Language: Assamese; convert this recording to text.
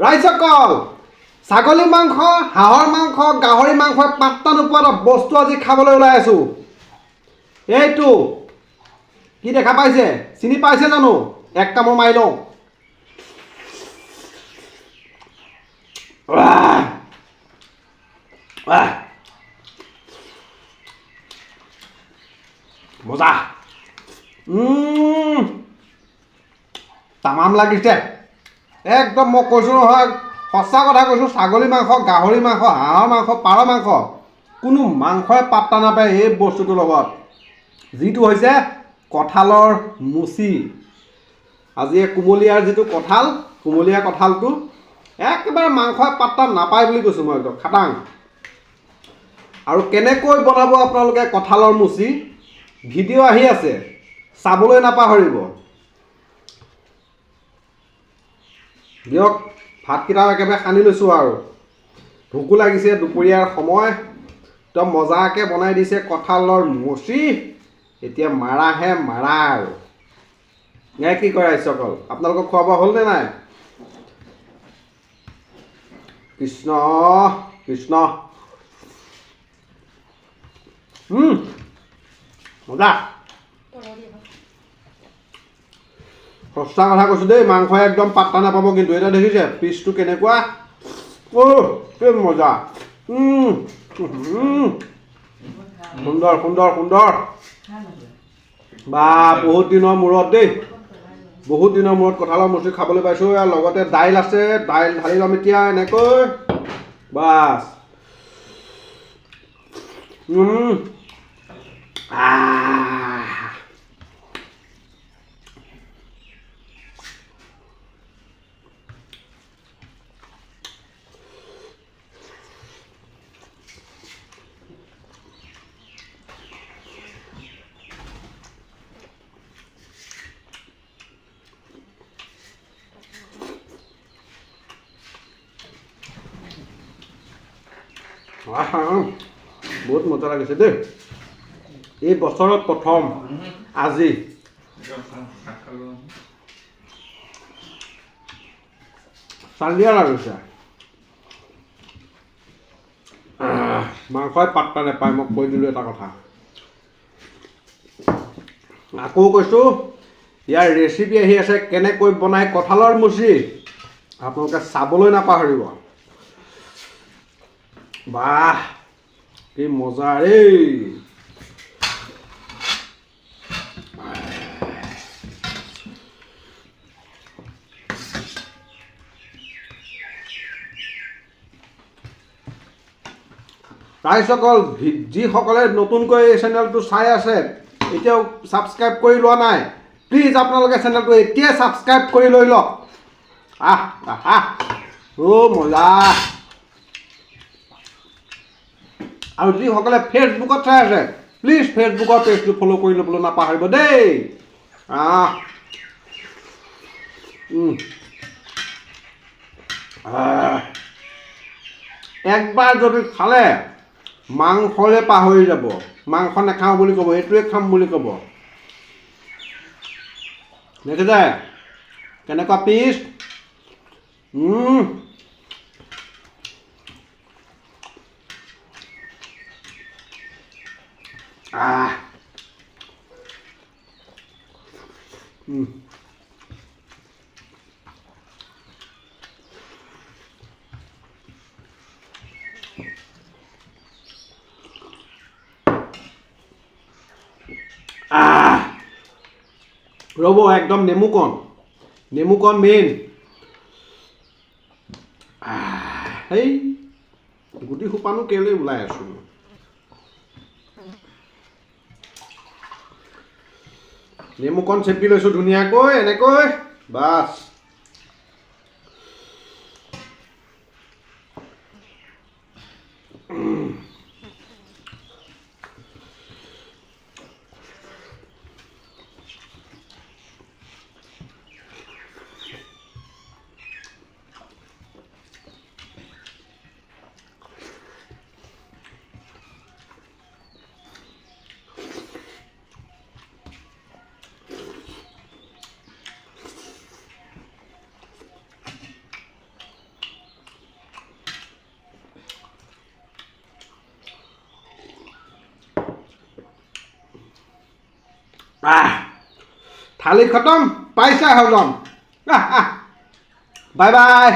ৰাইজসকল ছাগলী মাংস হাঁহৰ মাংস গাহৰি মাংস পাত্তা নোপোৱা এটা বস্তু আজি খাবলৈ ওলাই আছো এইটো কি দেখা পাইছে চিনি পাইছে জানো এক কামোৰ মাৰি লওঁ মজা তামাম লাগিছে একদম মই কৈছোঁ নহয় সঁচা কথা কৈছোঁ ছাগলী মাংস গাহৰি মাংস হাঁহৰ মাংস পাৰ মাংস কোনো মাংসই পাত্তা নাপায় এই বস্তুটোৰ লগত যিটো হৈছে কঁঠালৰ মুচি আজি কুমলীয়াৰ যিটো কঁঠাল কুমলীয়া কঁঠালটো একেবাৰে মাংসই পাত্তা নাপায় বুলি কৈছোঁ মই একদম খাটাং আৰু কেনেকৈ বনাব আপোনালোকে কঁঠালৰ মুচি ভিডিঅ' আহি আছে চাবলৈ নাপাহৰিব দিয়ক ভাতকেইটা একেবাৰে সানি লৈছোঁ আৰু ভোকো লাগিছে দুপৰীয়াৰ সময় একদম মজাকৈ বনাই দিছে কঁঠালৰ মুচি এতিয়া মাৰাহে মাৰা আৰু কি কৰে ৰাইজসকল আপোনালোকক খোৱা বোৱা হ'লনে নাই কৃষ্ণ কৃষ্ণ মজা সঁচা কথা কৈছোঁ দেই মাংসই একদম পাত্তা নাপাব কিন্তু এটা দেখিছে পিচটো কেনেকুৱা কি মজা সুন্দৰ সুন্দৰ সুন্দৰ বা বহুত দিনৰ মূৰত দেই বহুত দিনৰ মূৰত কঁঠালৰ মুচি খাবলৈ পাইছোঁ আৰু লগতে দাইল আছে দাইল ঢালি ল'ম এতিয়া এনেকৈ বাছ বহুত মজা লাগিছে দেই এই বছৰত প্ৰথম আজি চালিয়া লাগিছে মাংসই পাত্তা নাপায় মই কৈ দিলোঁ এটা কথা আকৌ কৈছোঁ ইয়াৰ ৰেচিপি আহি আছে কেনেকৈ বনাই কঁঠালৰ মুচি আপোনালোকে চাবলৈ নাপাহৰিব বাহ কি মজা ৰে ৰাইজসকল যিসকলে নতুনকৈ এই চেনেলটো চাই আছে এতিয়াও ছাবস্ক্ৰাইব কৰি লোৱা নাই প্লিজ আপোনালোকে চেনেলটো এতিয়াই ছাবস্ক্ৰাইব কৰি লৈ লওক মজা আৰু যিসকলে ফেচবুকত চাই আছে প্লিজ ফেচবুকৰ পেজটো ফ'ল' কৰি ল'বলৈ নাপাহৰিব দেই একবাৰ যদি খালে মাংসলে পাহৰি যাব মাংস নাখাওঁ বুলি ক'ব এইটোৱে খাম বুলি ক'ব দেখিছে কেনেকুৱা পিচ ৰ'ব একদম নেমুকণ মেইন সেই গুটি সোপানো কেলৈ ওলাই আছোঁ নেমুকণ চেপি লৈছোঁ ধুনীয়াকৈ এনেকৈ বাছ থালি খতম পাইছা হজম বাই বাই